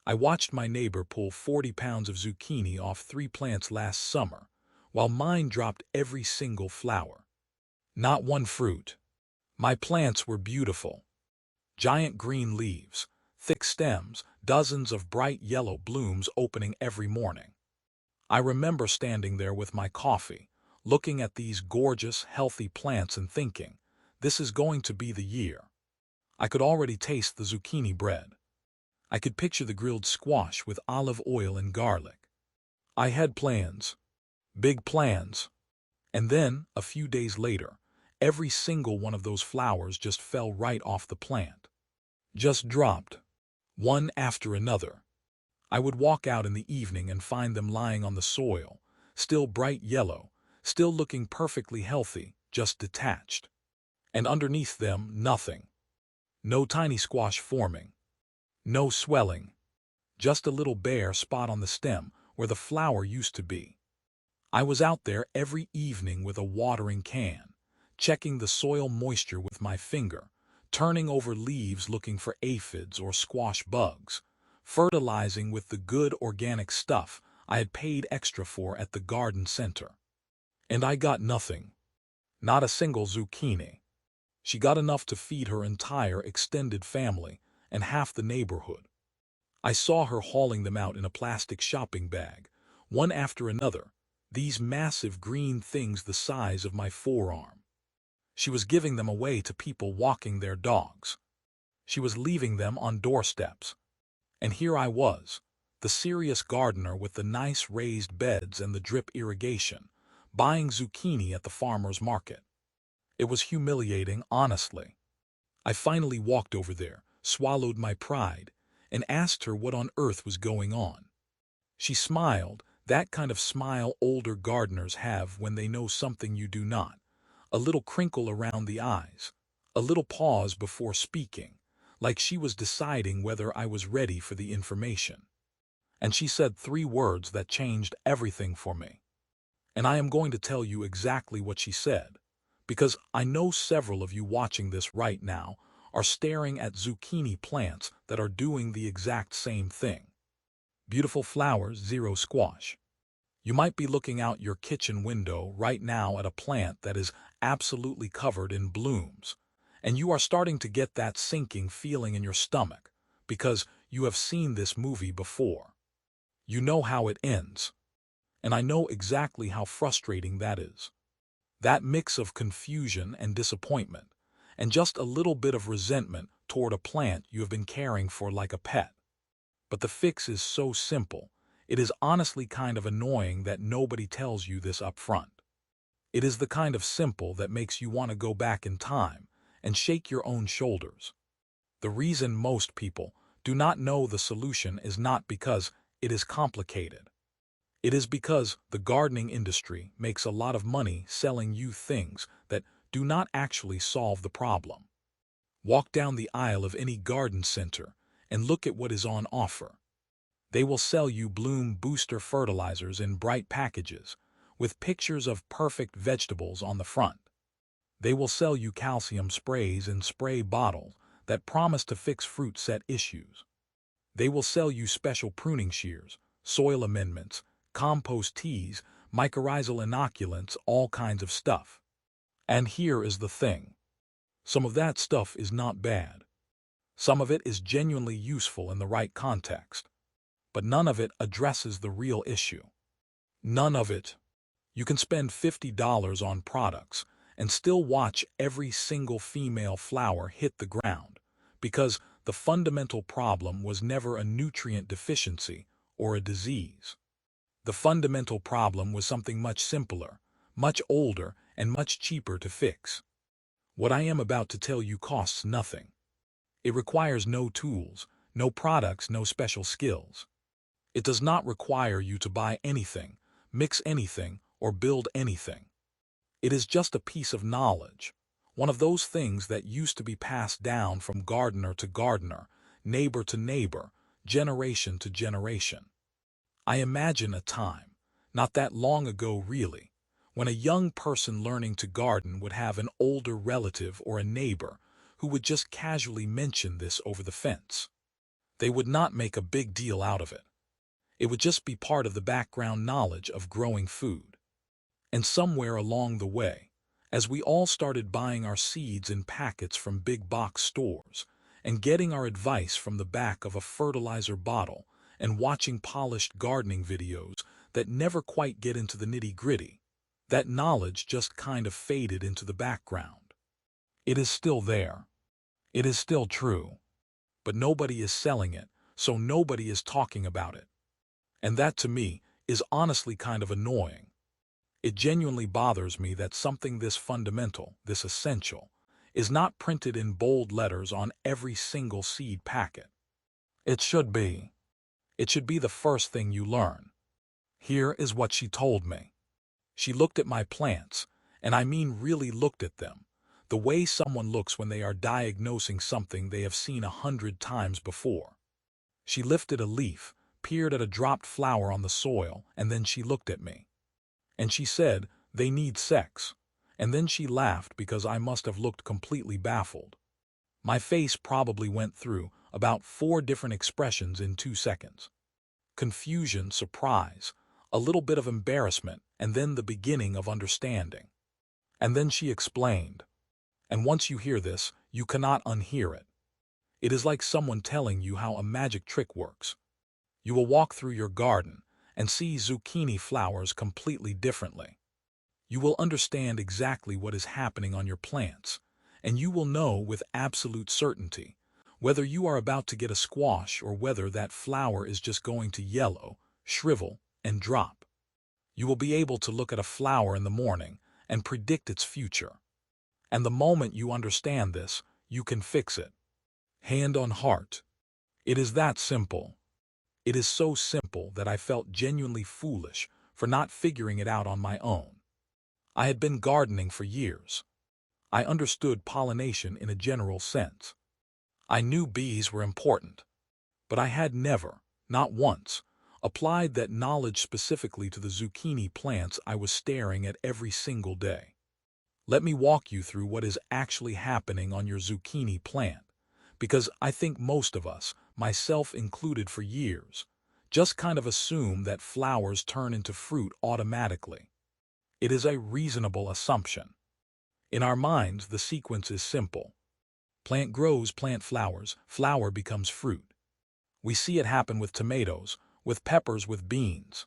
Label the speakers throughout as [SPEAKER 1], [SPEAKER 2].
[SPEAKER 1] I watched my neighbor pull 40 pounds of zucchini off 3 plants last summer, while mine dropped every single flower. Not one fruit. My plants were beautiful. Giant green leaves, thick stems, dozens of bright yellow blooms opening every morning. I remember standing there with my coffee, looking at these gorgeous, healthy plants and thinking, this is going to be the year. I could already taste the zucchini bread. I could picture the grilled squash with olive oil and garlic. I had plans, big plans. And then, a few days later, every single one of those flowers just fell right off the plant. Just dropped, one after another. I would walk out in the evening and find them lying on the soil, still bright yellow, still looking perfectly healthy, just detached. And underneath them, nothing. No tiny squash forming. No swelling. Just a little bare spot on the stem where the flower used to be. I was out there every evening with a watering can, checking the soil moisture with my finger, turning over leaves looking for aphids or squash bugs, fertilizing with the good organic stuff I had paid extra for at the garden center. And I got nothing. Not a single zucchini. She got enough to feed her entire extended family and half the neighborhood. I saw her hauling them out in a plastic shopping bag, one after another, these massive green things the size of my forearm. She was giving them away to people walking their dogs. She was leaving them on doorsteps. And here I was, the serious gardener with the nice raised beds and the drip irrigation, buying zucchini at the farmer's market. It was humiliating, honestly. I finally walked over there, swallowed my pride, and asked her what on earth was going on. She smiled, that kind of smile older gardeners have when they know something you do not, a little crinkle around the eyes, a little pause before speaking, like she was deciding whether I was ready for the information. And she said 3 words that changed everything for me. And I am going to tell you exactly what she said, because I know several of you watching this right now are staring at zucchini plants that are doing the exact same thing. Beautiful flowers, zero squash. You might be looking out your kitchen window right now at a plant that is absolutely covered in blooms, and you are starting to get that sinking feeling in your stomach because you have seen this movie before. You know how it ends, and I know exactly how frustrating that is. That mix of confusion and disappointment, and just a little bit of resentment toward a plant you have been caring for like a pet. But the fix is so simple, it is honestly kind of annoying that nobody tells you this up front. It is the kind of simple that makes you want to go back in time and shake your own shoulders. The reason most people do not know the solution is not because it is complicated. It is because the gardening industry makes a lot of money selling you things that do not actually solve the problem. Walk down the aisle of any garden center and look at what is on offer. They will sell you bloom booster fertilizers in bright packages with pictures of perfect vegetables on the front. They will sell you calcium sprays in spray bottles that promise to fix fruit set issues. They will sell you special pruning shears, soil amendments, compost teas, mycorrhizal inoculants, all kinds of stuff. And here is the thing. Some of that stuff is not bad. Some of it is genuinely useful in the right context. But none of it addresses the real issue. None of it. You can spend $50 on products and still watch every single female flower hit the ground because the fundamental problem was never a nutrient deficiency or a disease. The fundamental problem was something much simpler, much older, and much cheaper to fix. What I am about to tell you costs nothing. It requires no tools, no products, no special skills. It does not require you to buy anything, mix anything, or build anything. It is just a piece of knowledge, one of those things that used to be passed down from gardener to gardener, neighbor to neighbor, generation to generation. I imagine a time, not that long ago really, when a young person learning to garden would have an older relative or a neighbor who would just casually mention this over the fence. They would not make a big deal out of it. It would just be part of the background knowledge of growing food. And somewhere along the way, as we all started buying our seeds in packets from big box stores and getting our advice from the back of a fertilizer bottle and watching polished gardening videos that never quite get into the nitty-gritty, that knowledge just kind of faded into the background. It is still there. It is still true. But nobody is selling it, so nobody is talking about it. And that, to me, is honestly kind of annoying. It genuinely bothers me that something this fundamental, this essential, is not printed in bold letters on every single seed packet. It should be. It should be the first thing you learn. Here is what she told me. She looked at my plants, and I mean really looked at them, the way someone looks when they are diagnosing something they have seen 100 times before. She lifted a leaf, peered at a dropped flower on the soil, and then she looked at me. And she said, "They need sex." And then she laughed because I must have looked completely baffled. My face probably went through about 4 different expressions in 2 seconds. Confusion, surprise, a little bit of embarrassment, and then the beginning of understanding. And then she explained. And once you hear this, you cannot unhear it. It is like someone telling you how a magic trick works. You will walk through your garden and see zucchini flowers completely differently. You will understand exactly what is happening on your plants, and you will know with absolute certainty whether you are about to get a squash or whether that flower is just going to yellow, shrivel, and drop. You will be able to look at a flower in the morning and predict its future. And the moment you understand this, you can fix it. Hand on heart. It is that simple. It is so simple that I felt genuinely foolish for not figuring it out on my own. I had been gardening for years. I understood pollination in a general sense. I knew bees were important, but I had never, not once, applied that knowledge specifically to the zucchini plants I was staring at every single day. Let me walk you through what is actually happening on your zucchini plant, because I think most of us, myself included for years, just kind of assume that flowers turn into fruit automatically. It is a reasonable assumption. In our minds, the sequence is simple. Plant grows, plant flowers, flower becomes fruit. We see it happen with tomatoes, with peppers, with beans.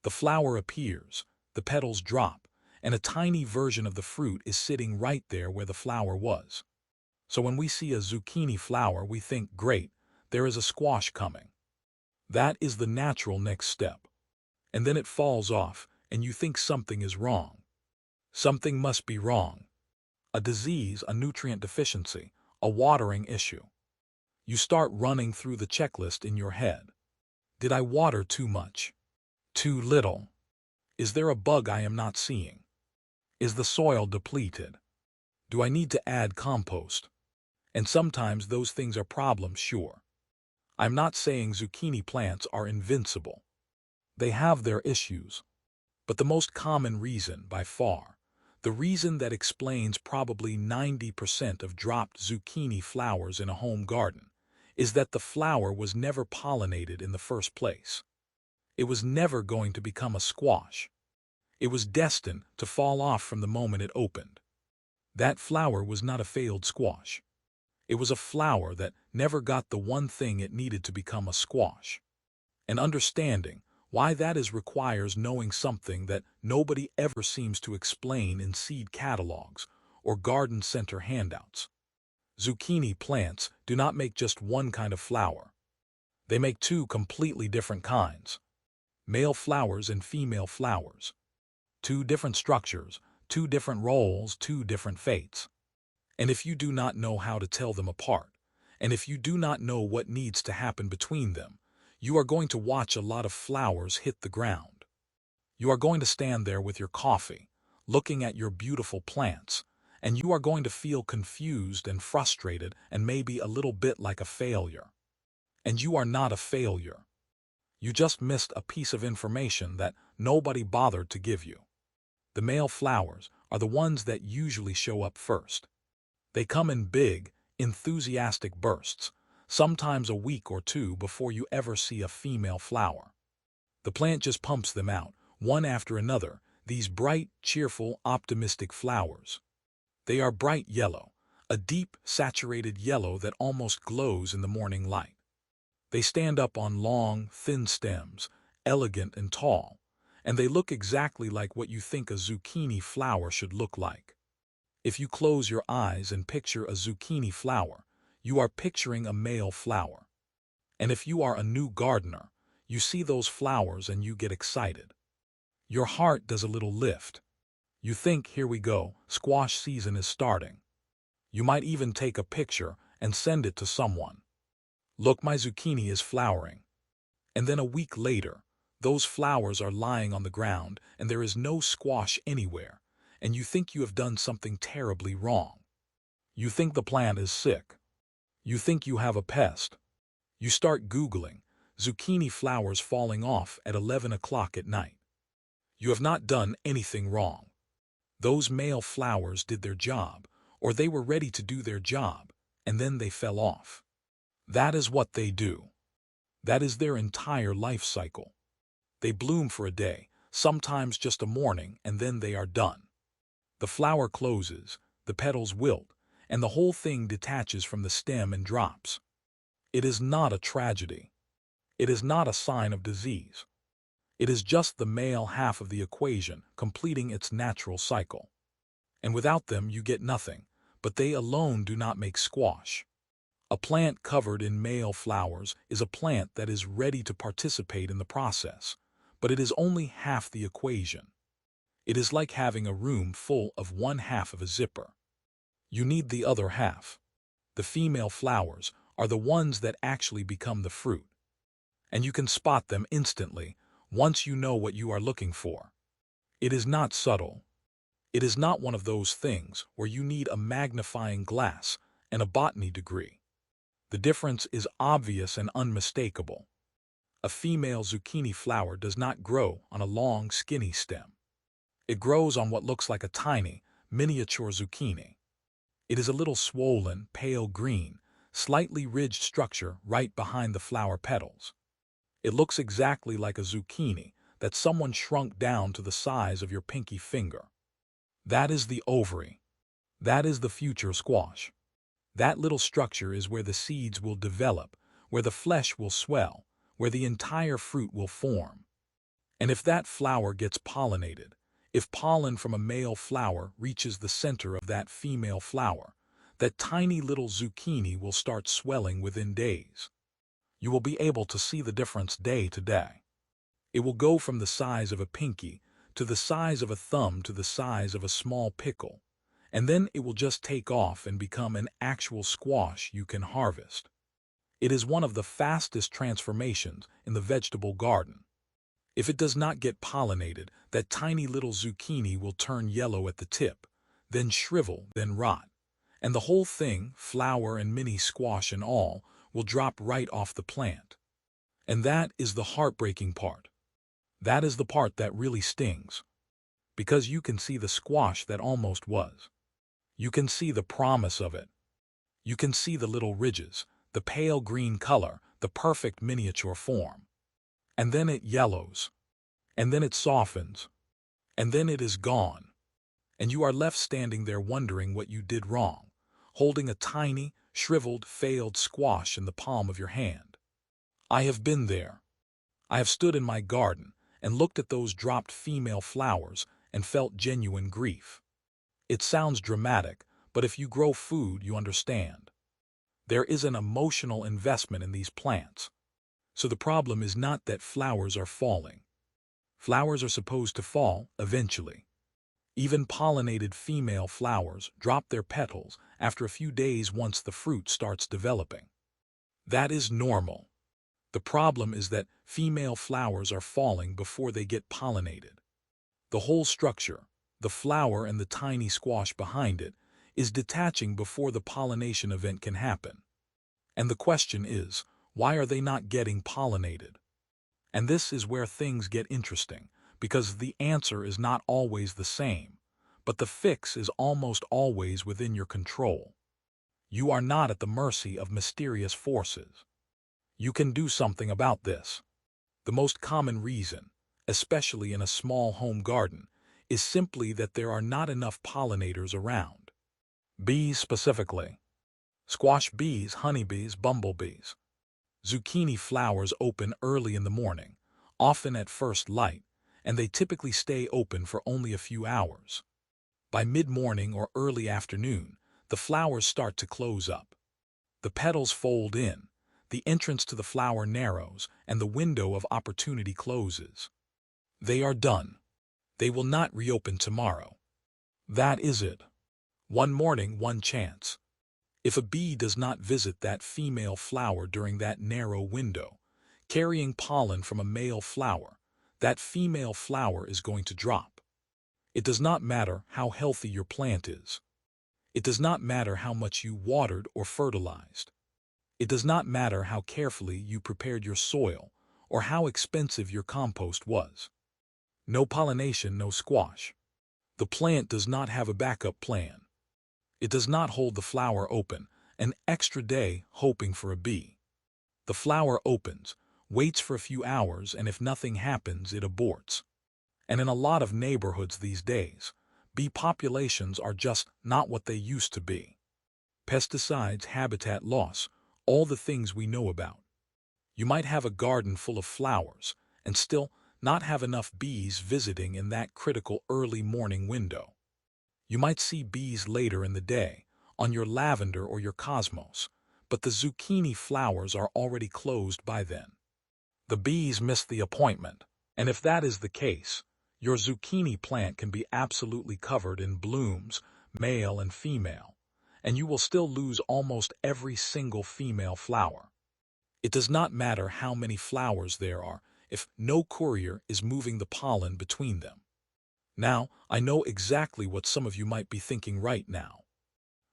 [SPEAKER 1] The flower appears, the petals drop, and a tiny version of the fruit is sitting right there where the flower was. So when we see a zucchini flower, we think, great, there is a squash coming. That is the natural next step. And then it falls off, and you think something is wrong. Something must be wrong. A disease, a nutrient deficiency, a watering issue. You start running through the checklist in your head. Did I water too much? Too little? Is there a bug I am not seeing? Is the soil depleted? Do I need to add compost? And sometimes those things are problems, sure. I'm not saying zucchini plants are invincible. They have their issues. But the most common reason, by far, the reason that explains probably 90% of dropped zucchini flowers in a home garden, is that the flower was never pollinated in the first place. It was never going to become a squash. It was destined to fall off from the moment it opened. That flower was not a failed squash. It was a flower that never got the one thing it needed to become a squash. And understanding why that is requires knowing something that nobody ever seems to explain in seed catalogs or garden center handouts. Zucchini plants do not make just one kind of flower. They make 2 completely different kinds. Male flowers and female flowers. 2 different structures, 2 different roles, 2 different fates. And if you do not know how to tell them apart, and if you do not know what needs to happen between them, you are going to watch a lot of flowers hit the ground. You are going to stand there with your coffee, looking at your beautiful plants, and you are going to feel confused and frustrated and maybe a little bit like a failure. And you are not a failure. You just missed a piece of information that nobody bothered to give you. The male flowers are the ones that usually show up first. They come in big, enthusiastic bursts, sometimes a week or two before you ever see a female flower. The plant just pumps them out, one after another, these bright, cheerful, optimistic flowers. They are bright yellow, a deep, saturated yellow that almost glows in the morning light. They stand up on long, thin stems, elegant and tall, and they look exactly like what you think a zucchini flower should look like. If you close your eyes and picture a zucchini flower, you are picturing a male flower. And if you are a new gardener, you see those flowers and you get excited. Your heart does a little lift. You think, here we go, squash season is starting. You might even take a picture and send it to someone. Look, my zucchini is flowering. And then a week later, those flowers are lying on the ground and there is no squash anywhere, and you think you have done something terribly wrong. You think the plant is sick. You think you have a pest. You start Googling zucchini flowers falling off at 11 o'clock at night. You have not done anything wrong. Those male flowers did their job, or they were ready to do their job, and then they fell off. That is what they do. That is their entire life cycle. They bloom for a day, sometimes just a morning, and then they are done. The flower closes, the petals wilt, and the whole thing detaches from the stem and drops. It is not a tragedy. It is not a sign of disease. It is just the male half of the equation completing its natural cycle. And without them you get nothing, but they alone do not make squash. A plant covered in male flowers is a plant that is ready to participate in the process, but it is only half the equation. It is like having a room full of one half of a zipper. You need the other half. The female flowers are the ones that actually become the fruit. And you can spot them instantly once you know what you are looking for. It is not subtle. It is not one of those things where you need a magnifying glass and a botany degree. The difference is obvious and unmistakable. A female zucchini flower does not grow on a long, skinny stem. It grows on what looks like a tiny, miniature zucchini. It is a little swollen, pale green, slightly ridged structure right behind the flower petals. It looks exactly like a zucchini that someone shrunk down to the size of your pinky finger. That is the ovary. That is the future squash. That little structure is where the seeds will develop, where the flesh will swell, where the entire fruit will form. And if that flower gets pollinated, if pollen from a male flower reaches the center of that female flower, that tiny little zucchini will start swelling within days. You will be able to see the difference day to day. It will go from the size of a pinky to the size of a thumb to the size of a small pickle, and then it will just take off and become an actual squash you can harvest. It is one of the fastest transformations in the vegetable garden. If it does not get pollinated, that tiny little zucchini will turn yellow at the tip, then shrivel, then rot, and the whole thing, flower and mini squash and all, will drop right off the plant. And that is the heartbreaking part. That is the part that really stings. Because you can see the squash that almost was. You can see the promise of it. You can see the little ridges, the pale green color, the perfect miniature form. And then it yellows. And then it softens. And then it is gone. And you are left standing there wondering what you did wrong, holding a tiny, shriveled, failed squash in the palm of your hand. I have been there. I have stood in my garden and looked at those dropped female flowers and felt genuine grief. It sounds dramatic, but if you grow food, you understand. There is an emotional investment in these plants. So the problem is not that flowers are falling. Flowers are supposed to fall eventually. Even pollinated female flowers drop their petals after a few days once the fruit starts developing. That is normal. The problem is that female flowers are falling before they get pollinated. The whole structure, the flower and the tiny squash behind it, is detaching before the pollination event can happen. And the question is, why are they not getting pollinated? And this is where things get interesting, because the answer is not always the same, but the fix is almost always within your control. You are not at the mercy of mysterious forces. You can do something about this. The most common reason, especially in a small home garden, is simply that there are not enough pollinators around. Bees specifically. Squash bees, honeybees, bumblebees. Zucchini flowers open early in the morning, often at first light, and they typically stay open for only a few hours. By mid-morning or early afternoon, the flowers start to close up. The petals fold in, the entrance to the flower narrows, and the window of opportunity closes. They are done. They will not reopen tomorrow. That is it. One morning, one chance. If a bee does not visit that female flower during that narrow window, carrying pollen from a male flower, that female flower is going to drop. It does not matter how healthy your plant is. It does not matter how much you watered or fertilized. It does not matter how carefully you prepared your soil or how expensive your compost was. No pollination, no squash. The plant does not have a backup plan. It does not hold the flower open an extra day hoping for a bee. The flower opens, waits for a few hours, and if nothing happens, it aborts. And in a lot of neighborhoods these days, bee populations are just not what they used to be. Pesticides, habitat loss, all the things we know about. You might have a garden full of flowers and still not have enough bees visiting in that critical early morning window. You might see bees later in the day, on your lavender or your cosmos, but the zucchini flowers are already closed by then. The bees missed the appointment, and if that is the case, your zucchini plant can be absolutely covered in blooms, male and female, and you will still lose almost every single female flower. It does not matter how many flowers there are if no courier is moving the pollen between them. Now, I know exactly what some of you might be thinking right now.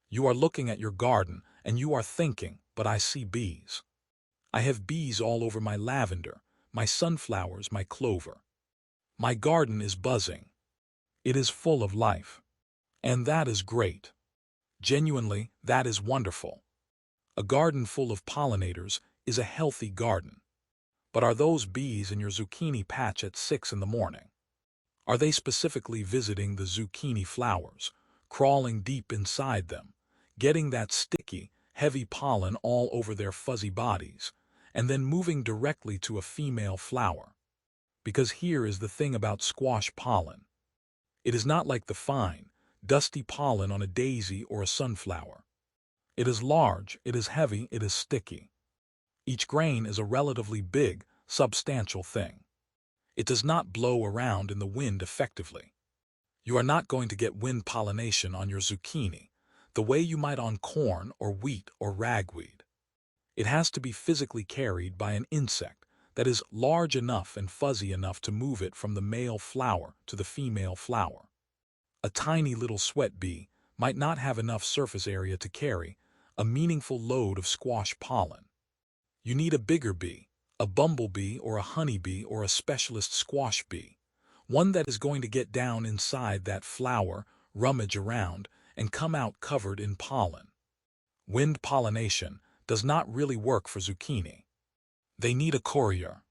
[SPEAKER 1] You are looking at your garden and you are thinking, but I see bees. I have bees all over my lavender, my sunflowers, my clover. My garden is buzzing. It is full of life. And that is great. Genuinely, that is wonderful. A garden full of pollinators is a healthy garden. But are those bees in your zucchini patch at 6 in the morning? Are they specifically visiting the zucchini flowers, crawling deep inside them, getting that sticky, heavy pollen all over their fuzzy bodies, and then moving directly to a female flower? Because here is the thing about squash pollen. It is not like the fine, dusty pollen on a daisy or a sunflower. It is large, it is heavy, it is sticky. Each grain is a relatively big, substantial thing. It does not blow around in the wind effectively. You are not going to get wind pollination on your zucchini, the way you might on corn or wheat or ragweed. It has to be physically carried by an insect that is large enough and fuzzy enough to move it from the male flower to the female flower. A tiny little sweat bee might not have enough surface area to carry a meaningful load of squash pollen. You need a bigger bee, a bumblebee or a honeybee or a specialist squash bee, one that is going to get down inside that flower, rummage around, and come out covered in pollen. Wind pollination does not really work for zucchini. They need a courier.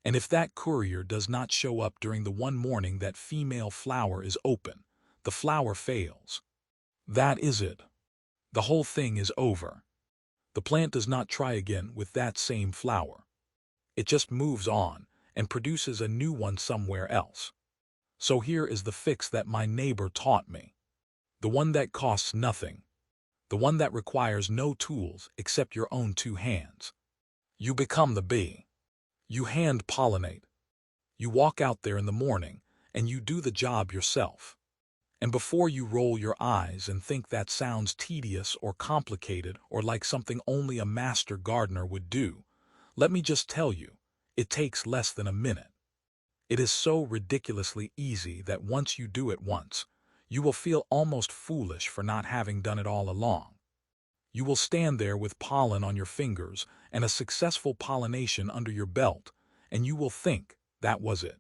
[SPEAKER 1] And if that courier does not show up during the one morning that female flower is open, the flower fails. That is it. The whole thing is over. The plant does not try again with that same flower. It just moves on and produces a new one somewhere else. So here is the fix that my neighbor taught me. The one that costs nothing. The one that requires no tools except your own 2 hands. You become the bee. You hand pollinate. You walk out there in the morning and you do the job yourself. And before you roll your eyes and think that sounds tedious or complicated or like something only a master gardener would do, let me just tell you, it takes less than a minute. It is so ridiculously easy that once you do it once, you will feel almost foolish for not having done it all along. You will stand there with pollen on your fingers and a successful pollination under your belt, and you will think, that was it.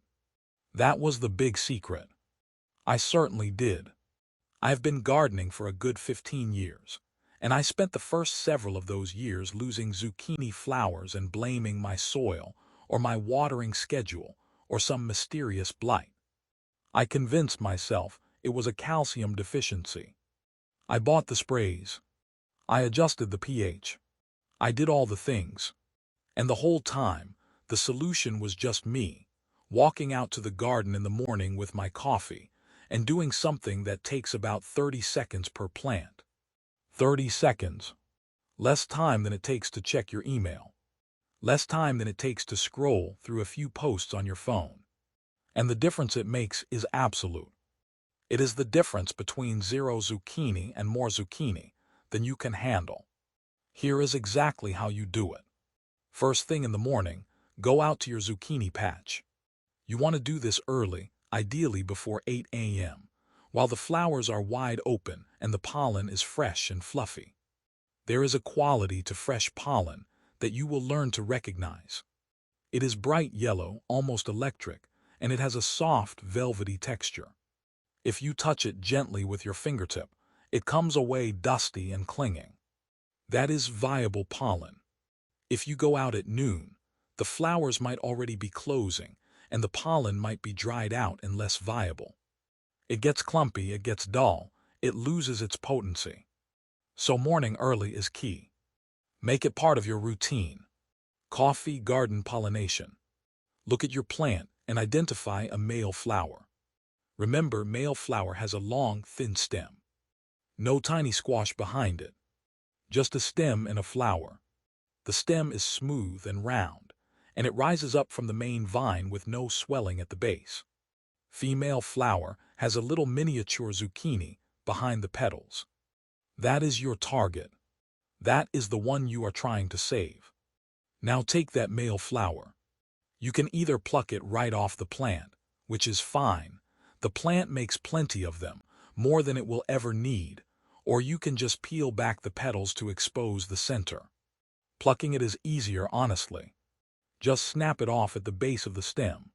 [SPEAKER 1] That was the big secret. I certainly did. I've been gardening for a good 15 years, And I spent the first several of those years losing zucchini flowers and blaming my soil or my watering schedule or some mysterious blight. I convinced myself it was a calcium deficiency. I bought the sprays. I adjusted the pH. I did all the things. And the whole time, the solution was just me, walking out to the garden in the morning with my coffee and doing something that takes about 30 seconds per plant. 30 seconds. Less time than it takes to check your email. Less time than it takes to scroll through a few posts on your phone. And the difference it makes is absolute. It is the difference between 0 zucchini and more zucchini than you can handle. Here is exactly how you do it. First thing in the morning, go out to your zucchini patch. You want to do this early, ideally before 8 a.m., while the flowers are wide open and the pollen is fresh and fluffy. There is a quality to fresh pollen that you will learn to recognize. It is bright yellow, almost electric, and it has a soft, velvety texture. If you touch it gently with your fingertip, it comes away dusty and clinging. That is viable pollen. If you go out at noon, the flowers might already be closing, and the pollen might be dried out and less viable. It gets clumpy, it gets dull, it loses its potency. So morning early is key. Make it part of your routine. Coffee garden pollination. Look at your plant and identify a male flower. Remember, male flower has a long, thin stem. No tiny squash behind it. Just a stem and a flower. The stem is smooth and round, and it rises up from the main vine with no swelling at the base. Female flower has a little miniature zucchini behind the petals. That is your target. That is the one you are trying to save. Now take that male flower. You can either pluck it right off the plant, which is fine. The plant makes plenty of them, more than it will ever need, or you can just peel back the petals to expose the center. Plucking it is easier, honestly. Just snap it off at the base of the stem.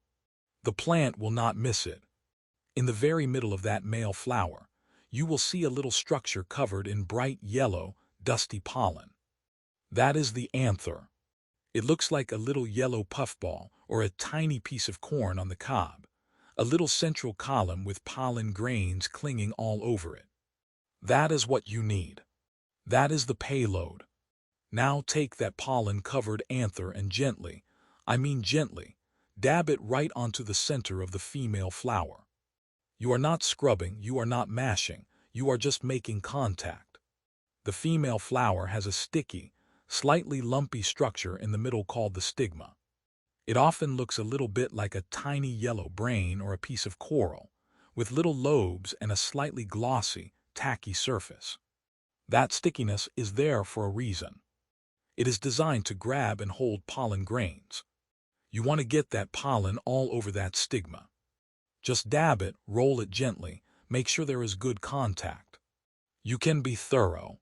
[SPEAKER 1] The plant will not miss it. In the very middle of that male flower, you will see a little structure covered in bright yellow, dusty pollen. That is the anther. It looks like a little yellow puffball or a tiny piece of corn on the cob, a little central column with pollen grains clinging all over it. That is what you need. That is the payload. Now take that pollen-covered anther and gently, dab it right onto the center of the female flower. You are not scrubbing, you are not mashing, you are just making contact. The female flower has a sticky, slightly lumpy structure in the middle called the stigma. It often looks a little bit like a tiny yellow brain or a piece of coral, with little lobes and a slightly glossy, tacky surface. That stickiness is there for a reason. It is designed to grab and hold pollen grains. You want to get that pollen all over that stigma. Just dab it, roll it gently, make sure there is good contact. You can be thorough.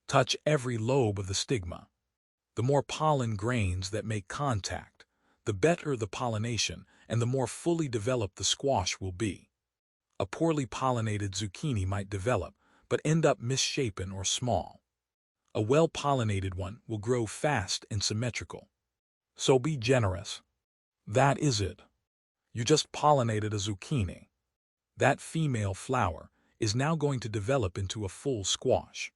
[SPEAKER 1] Touch every lobe of the stigma. The more pollen grains that make contact, the better the pollination and the more fully developed the squash will be. A poorly pollinated zucchini might develop, but end up misshapen or small. A well-pollinated one will grow fast and symmetrical. So be generous. That is it. You just pollinated a zucchini. That female flower is now going to develop into a full squash.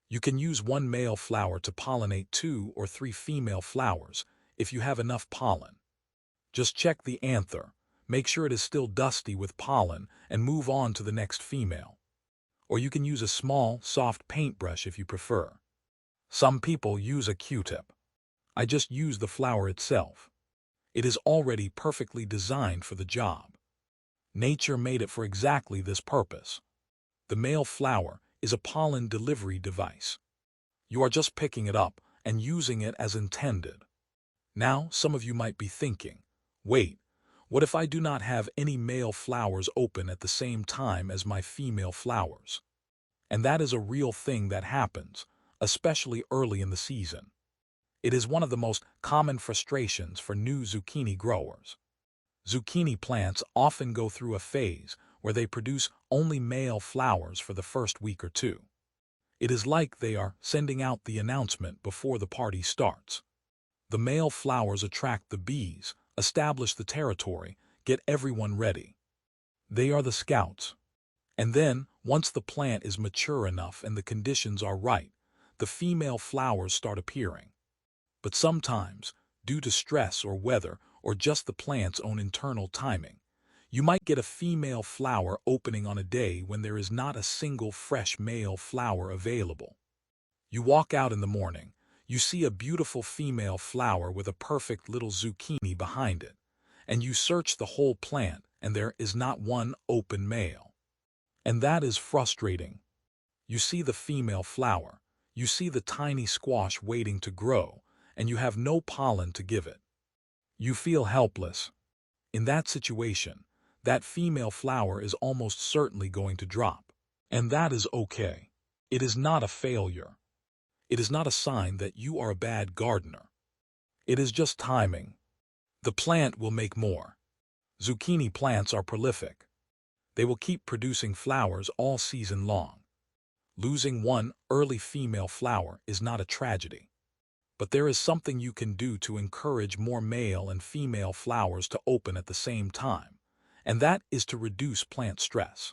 [SPEAKER 1] You can use one male flower to pollinate 2 or 3 female flowers if you have enough pollen. Just check the anther, make sure it is still dusty with pollen, and move on to the next female. Or you can use a small, soft paintbrush if you prefer. Some people use a Q-tip. I just use the flower itself. It is already perfectly designed for the job. Nature made it for exactly this purpose. The male flower is a pollen delivery device. You are just picking it up and using it as intended. Now, some of you might be thinking, wait, what if I do not have any male flowers open at the same time as my female flowers? And that is a real thing that happens, especially early in the season. It is one of the most common frustrations for new zucchini growers. Zucchini plants often go through a phase where they produce only male flowers for the first week or two. It is like they are sending out the announcement before the party starts. The male flowers attract the bees, establish the territory, get everyone ready. They are the scouts. And then, once the plant is mature enough and the conditions are right, the female flowers start appearing. But sometimes, due to stress or weather or just the plant's own internal timing, you might get a female flower opening on a day when there is not a single fresh male flower available. You walk out in the morning, you see a beautiful female flower with a perfect little zucchini behind it, and you search the whole plant and there is not one open male. And that is frustrating. You see the female flower, you see the tiny squash waiting to grow, and you have no pollen to give it. You feel helpless. In that situation, that female flower is almost certainly going to drop. And that is okay. It is not a failure. It is not a sign that you are a bad gardener. It is just timing. The plant will make more. Zucchini plants are prolific. They will keep producing flowers all season long. Losing one early female flower is not a tragedy. But there is something you can do to encourage more male and female flowers to open at the same time, and that is to reduce plant stress.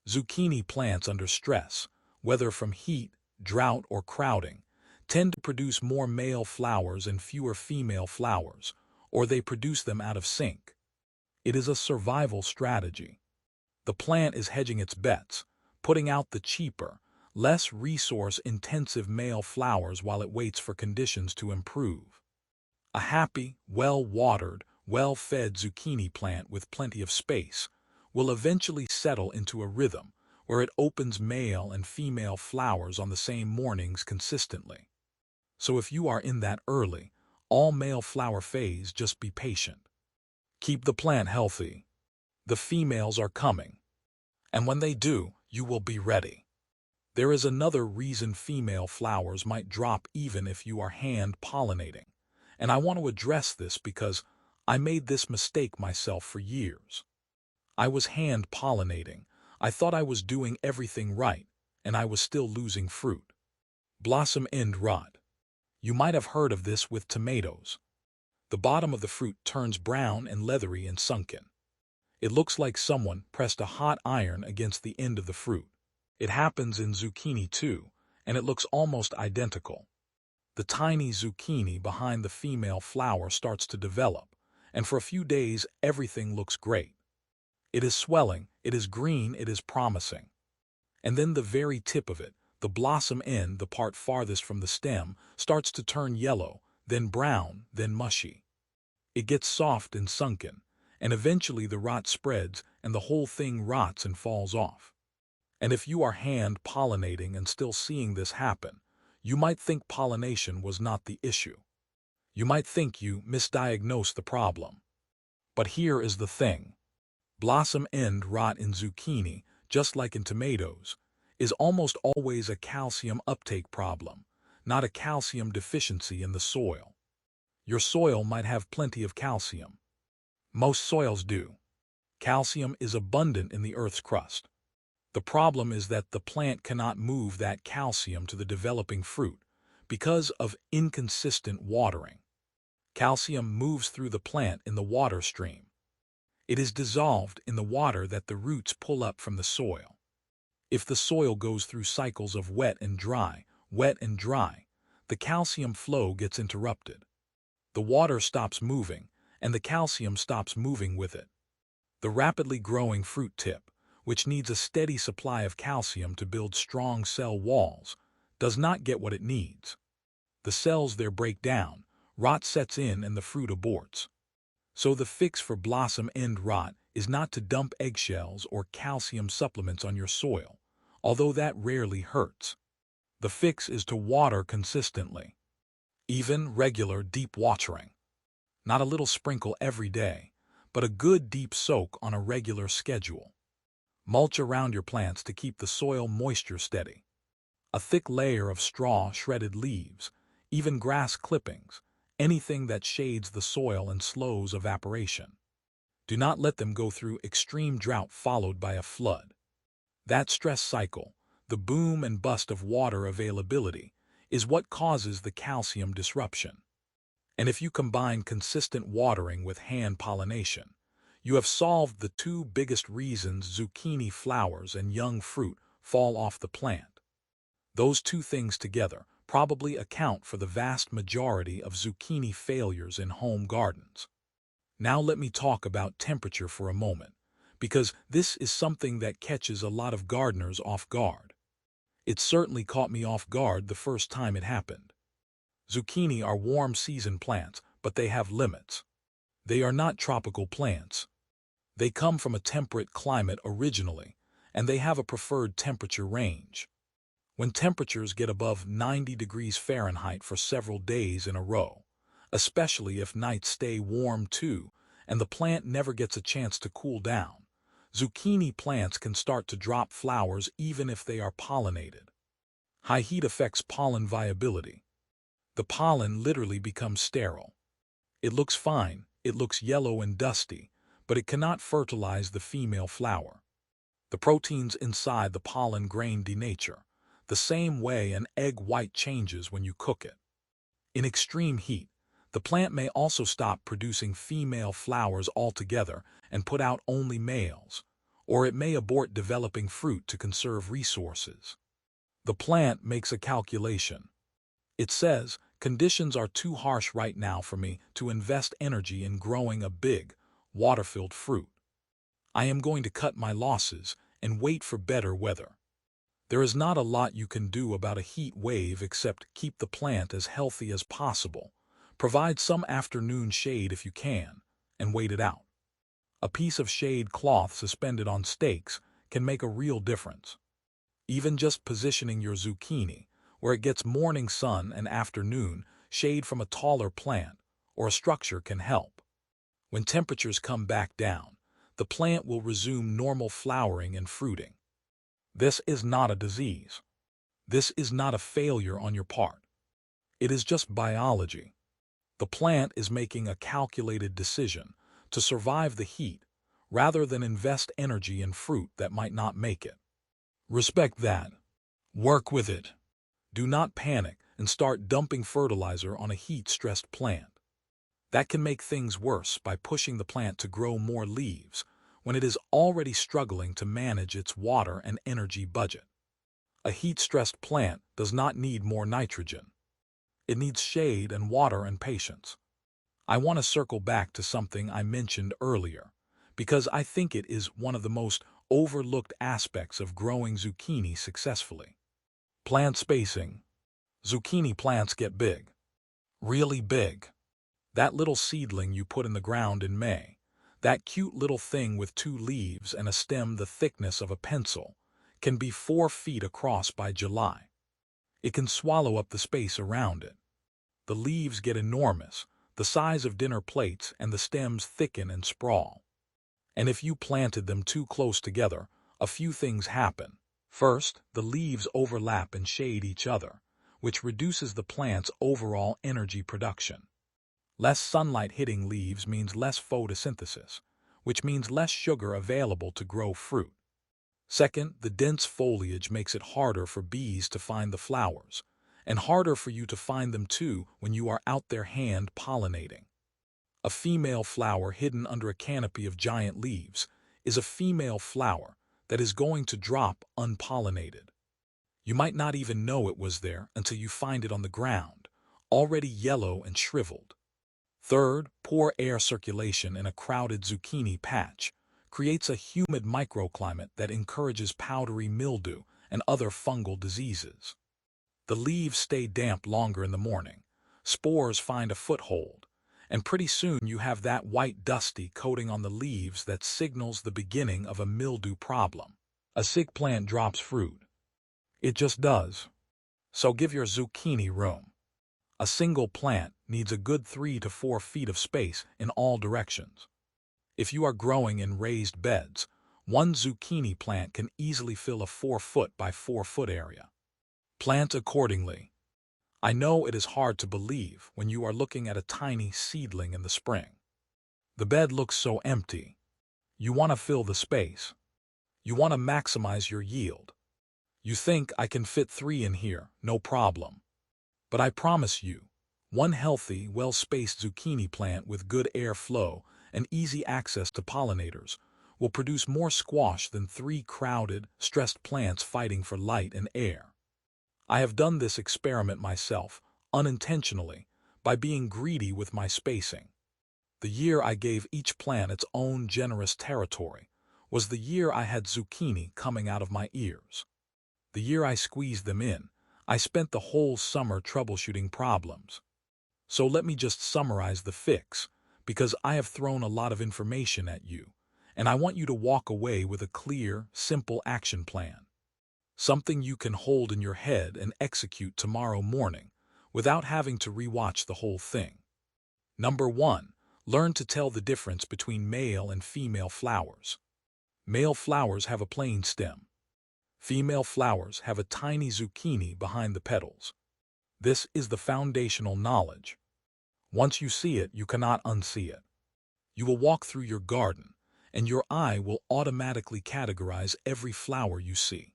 [SPEAKER 1] Zucchini plants under stress, whether from heat, drought, or crowding, tend to produce more male flowers and fewer female flowers, or they produce them out of sync. It is a survival strategy. The plant is hedging its bets, putting out the cheaper, less resource-intensive male flowers while it waits for conditions to improve. A happy, well-watered, well-fed zucchini plant with plenty of space will eventually settle into a rhythm where it opens male and female flowers on the same mornings consistently. So if you are in that early, all-male flower phase, just be patient. Keep the plant healthy. The females are coming. And when they do, you will be ready. There is another reason female flowers might drop even if you are hand-pollinating, and I want to address this because I made this mistake myself for years. I was hand-pollinating. I thought I was doing everything right, and I was still losing fruit. Blossom end rot. You might have heard of this with tomatoes. The bottom of the fruit turns brown and leathery and sunken. It looks like someone pressed a hot iron against the end of the fruit. It happens in zucchini too, and it looks almost identical. The tiny zucchini behind the female flower starts to develop, and for a few days everything looks great. It is swelling, it is green, it is promising. And then the very tip of it, the blossom end, the part farthest from the stem, starts to turn yellow, then brown, then mushy. It gets soft and sunken, and eventually the rot spreads and the whole thing rots and falls off. And if you are hand-pollinating and still seeing this happen, you might think pollination was not the issue. You might think you misdiagnosed the problem. But here is the thing. Blossom end rot in zucchini, just like in tomatoes, is almost always a calcium uptake problem, not a calcium deficiency in the soil. Your soil might have plenty of calcium. Most soils do. Calcium is abundant in the Earth's crust. The problem is that the plant cannot move that calcium to the developing fruit because of inconsistent watering. Calcium moves through the plant in the water stream. It is dissolved in the water that the roots pull up from the soil. If the soil goes through cycles of wet and dry, the calcium flow gets interrupted. The water stops moving, and the calcium stops moving with it. The rapidly growing fruit tip, which needs a steady supply of calcium to build strong cell walls, does not get what it needs. The cells there break down, rot sets in, and the fruit aborts. So the fix for blossom end rot is not to dump eggshells or calcium supplements on your soil, although that rarely hurts. The fix is to water consistently. Even regular deep watering. Not a little sprinkle every day, but a good deep soak on a regular schedule. Mulch around your plants to keep the soil moisture steady. A thick layer of straw, shredded leaves, even grass clippings, anything that shades the soil and slows evaporation. Do not let them go through extreme drought followed by a flood. That stress cycle, The boom and bust of water availability is what causes the calcium disruption. And if you combine consistent watering with hand pollination, you have solved the two biggest reasons zucchini flowers and young fruit fall off the plant. Those two things together probably account for the vast majority of zucchini failures in home gardens. Now let me talk about temperature for a moment, because this is something that catches a lot of gardeners off guard. It certainly caught me off guard the first time it happened. Zucchini are warm season plants, but they have limits. They are not tropical plants. They come from a temperate climate originally, and they have a preferred temperature range. When temperatures get above 90 degrees Fahrenheit for several days in a row, especially if nights stay warm too, and the plant never gets a chance to cool down, zucchini plants can start to drop flowers even if they are pollinated. High heat affects pollen viability. The pollen literally becomes sterile. It looks fine, it looks yellow and dusty, but it cannot fertilize the female flower. The proteins inside the pollen grain denature, the same way an egg white changes when you cook it. In extreme heat, the plant may also stop producing female flowers altogether and put out only males, or it may abort developing fruit to conserve resources. The plant makes a calculation. It says, conditions are too harsh right now for me to invest energy in growing a big, water-filled fruit. I am going to cut my losses and wait for better weather. There is not a lot you can do about a heat wave except keep the plant as healthy as possible, provide some afternoon shade if you can, and wait it out. A piece of shade cloth suspended on stakes can make a real difference. Even just positioning your zucchini where it gets morning sun and afternoon shade from a taller plant or a structure can help. When temperatures come back down, the plant will resume normal flowering and fruiting. This is not a disease. This is not a failure on your part. It is just biology. The plant is making a calculated decision to survive the heat rather than invest energy in fruit that might not make it. Respect that. Work with it. Do not panic and start dumping fertilizer on a heat-stressed plant. That can make things worse by pushing the plant to grow more leaves when it is already struggling to manage its water and energy budget. A heat-stressed plant does not need more nitrogen. It needs shade and water and patience. I want to circle back to something I mentioned earlier, because I think it is one of the most overlooked aspects of growing zucchini successfully. Plant spacing. Zucchini plants get big. Really big. That little seedling you put in the ground in May, that cute little thing with 2 leaves and a stem the thickness of a pencil, can be 4 feet across by July. It can swallow up the space around it. The leaves get enormous, the size of dinner plates, and the stems thicken and sprawl. And if you planted them too close together, a few things happen. First, the leaves overlap and shade each other, which reduces the plant's overall energy production. Less sunlight hitting leaves means less photosynthesis, which means less sugar available to grow fruit. Second, the dense foliage makes it harder for bees to find the flowers, and harder for you to find them too when you are out there hand pollinating. A female flower hidden under a canopy of giant leaves is a female flower that is going to drop unpollinated. You might not even know it was there until you find it on the ground, already yellow and shriveled. Third, poor air circulation in a crowded zucchini patch creates a humid microclimate that encourages powdery mildew and other fungal diseases. The leaves stay damp longer in the morning, spores find a foothold, and pretty soon you have that white dusty coating on the leaves that signals the beginning of a mildew problem. A sick plant drops fruit. It just does. So give your zucchini room. A single plant needs a good 3 to 4 feet of space in all directions. If you are growing in raised beds, one zucchini plant can easily fill a 4-foot by 4-foot area. Plant accordingly. I know it is hard to believe when you are looking at a tiny seedling in the spring. The bed looks so empty. You want to fill the space. You want to maximize your yield. You think I can fit 3 in here, no problem. But I promise you, one healthy, well-spaced zucchini plant with good air flow and easy access to pollinators will produce more squash than 3 crowded, stressed plants fighting for light and air. I have done this experiment myself, unintentionally, by being greedy with my spacing. The year I gave each plant its own generous territory was the year I had zucchini coming out of my ears. The year I squeezed them in, I spent the whole summer troubleshooting problems. So let me just summarize the fix, because I have thrown a lot of information at you, and I want you to walk away with a clear, simple action plan. Something you can hold in your head and execute tomorrow morning without having to rewatch the whole thing. Number 1. Learn to tell the difference between male and female flowers. Male flowers have a plain stem. Female flowers have a tiny zucchini behind the petals. This is the foundational knowledge. Once you see it, you cannot unsee it. You will walk through your garden, and your eye will automatically categorize every flower you see.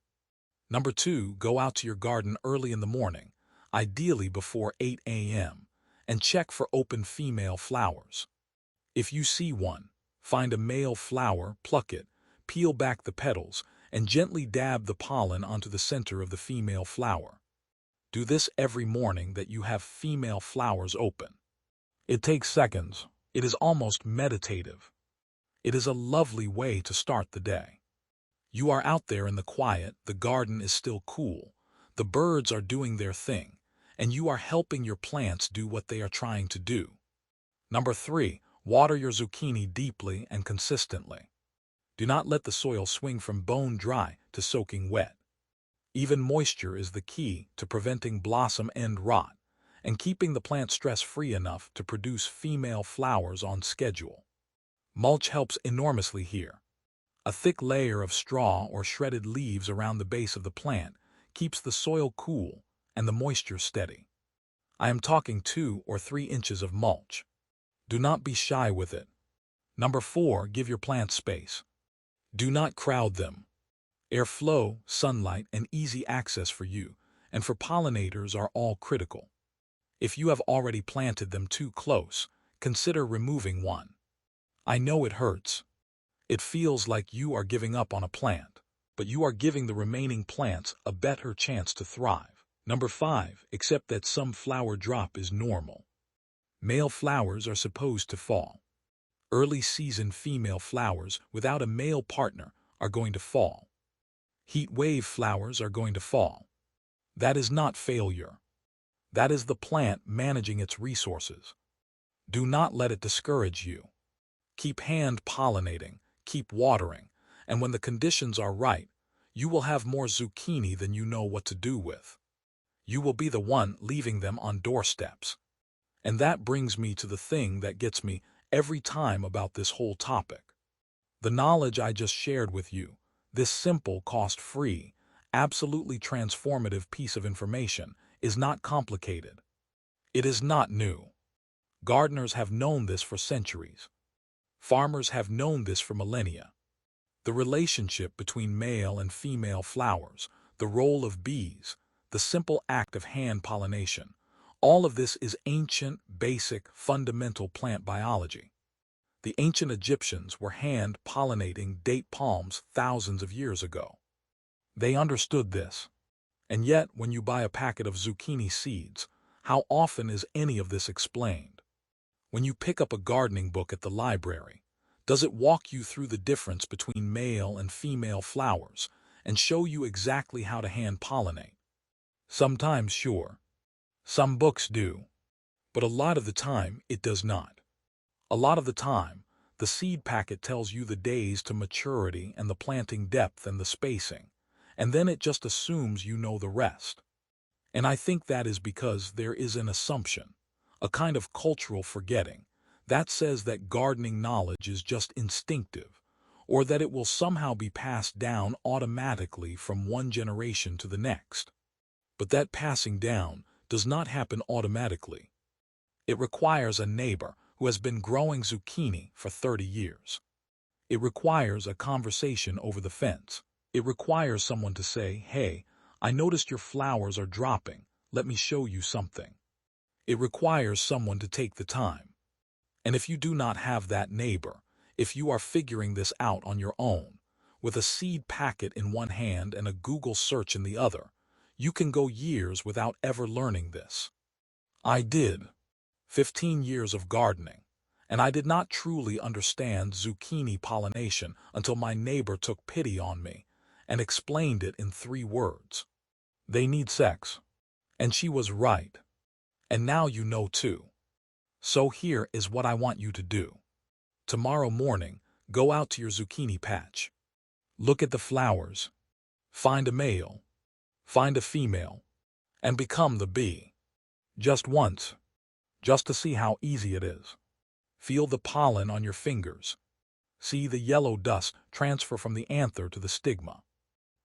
[SPEAKER 1] Number 2, go out to your garden early in the morning, ideally before 8 a.m., and check for open female flowers. If you see one, find a male flower, pluck it, peel back the petals, and gently dab the pollen onto the center of the female flower. Do this every morning that you have female flowers open. It takes seconds. It is almost meditative. It is a lovely way to start the day. You are out there in the quiet, the garden is still cool, the birds are doing their thing, and you are helping your plants do what they are trying to do. Number 3, water your zucchini deeply and consistently. Do not let the soil swing from bone dry to soaking wet. Even moisture is the key to preventing blossom end rot and keeping the plant stress-free enough to produce female flowers on schedule. Mulch helps enormously here. A thick layer of straw or shredded leaves around the base of the plant keeps the soil cool and the moisture steady. I am talking 2 or 3 inches of mulch. Do not be shy with it. Number 4, give your plants space. Do not crowd them. Airflow, sunlight, and easy access for you and for pollinators are all critical. If you have already planted them too close, consider removing one. I know it hurts. It feels like you are giving up on a plant, but you are giving the remaining plants a better chance to thrive. Number 5, accept that some flower drop is normal. Male flowers are supposed to fall. Early season female flowers without a male partner are going to fall. Heat wave flowers are going to fall. That is not failure. That is the plant managing its resources. Do not let it discourage you. Keep hand pollinating, keep watering, and when the conditions are right, you will have more zucchini than you know what to do with. You will be the one leaving them on doorsteps. And that brings me to the thing that gets me every time about this whole topic. The knowledge I just shared with you, this simple, cost-free, absolutely transformative piece of information, is not complicated. It is not new. Gardeners have known this for centuries. Farmers have known this for millennia. The relationship between male and female flowers, the role of bees, the simple act of hand pollination, all of this is ancient, basic, fundamental plant biology. The ancient Egyptians were hand pollinating date palms thousands of years ago. They understood this. And yet, when you buy a packet of zucchini seeds, how often is any of this explained? When you pick up a gardening book at the library, does it walk you through the difference between male and female flowers and show you exactly how to hand pollinate? Sometimes, sure. Some books do. But a lot of the time, it does not. A lot of the time, the seed packet tells you the days to maturity and the planting depth and the spacing, and then it just assumes you know the rest. And I think that is because there is an assumption, a kind of cultural forgetting, that says that gardening knowledge is just instinctive, or that it will somehow be passed down automatically from one generation to the next. But that passing down does not happen automatically. It requires a neighbor who has been growing zucchini for 30 years. It requires a conversation over the fence. It requires someone to say, "Hey, I noticed your flowers are dropping. Let me show you something. It requires someone to take the time. And if you do not have that neighbor, if you are figuring this out on your own, with a seed packet in one hand and a Google search in the other, you can go years without ever learning this. I did. 15 years of gardening, and I did not truly understand zucchini pollination until my neighbor took pity on me and explained it in 3 words. They need sex. And she was right. And now you know too. So here is what I want you to do. Tomorrow morning, go out to your zucchini patch. Look at the flowers. Find a male. Find a female. And become the bee. Just once. Just to see how easy it is. Feel the pollen on your fingers. See the yellow dust transfer from the anther to the stigma.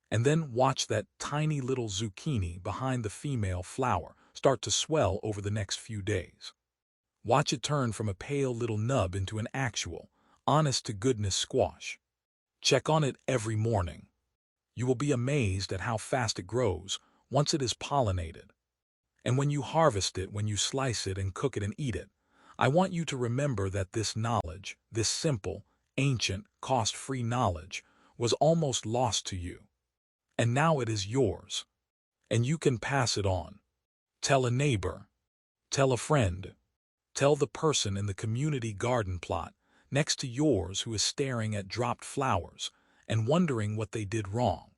[SPEAKER 1] And then watch that tiny little zucchini behind the female flower start to swell over the next few days. Watch it turn from a pale little nub into an actual, honest-to-goodness squash. Check on it every morning. You will be amazed at how fast it grows once it is pollinated. And when you harvest it, when you slice it and cook it and eat it, I want you to remember that this knowledge, this simple, ancient, cost-free knowledge, was almost lost to you. And now it is yours. And you can pass it on. Tell a neighbor. Tell a friend. Tell the person in the community garden plot next to yours who is staring at dropped flowers and wondering what they did wrong.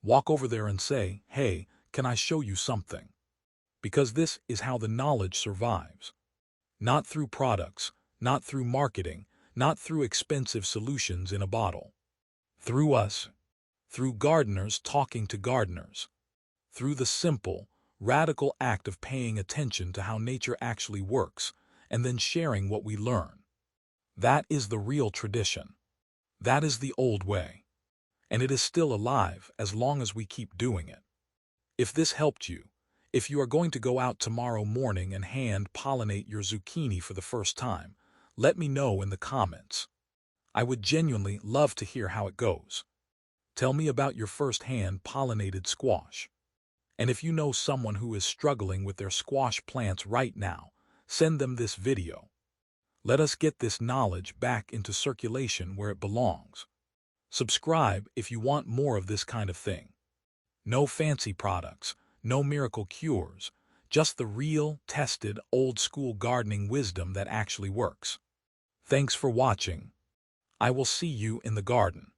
[SPEAKER 1] Walk over there and say, "Hey, can I show you something?" Because this is how the knowledge survives. Not through products, not through marketing, not through expensive solutions in a bottle. Through us. Through gardeners talking to gardeners. Through the simple, radical act of paying attention to how nature actually works and then sharing what we learn. That is the real tradition. That is the old way. And it is still alive as long as we keep doing it. If this helped you, if you are going to go out tomorrow morning and hand-pollinate your zucchini for the first time, let me know in the comments. I would genuinely love to hear how it goes. Tell me about your first hand-pollinated squash. And if you know someone who is struggling with their squash plants right now, send them this video. Let us get this knowledge back into circulation where it belongs. Subscribe if you want more of this kind of thing. No fancy products, no miracle cures, just the real, tested, old-school gardening wisdom that actually works. Thanks for watching. I will see you in the garden.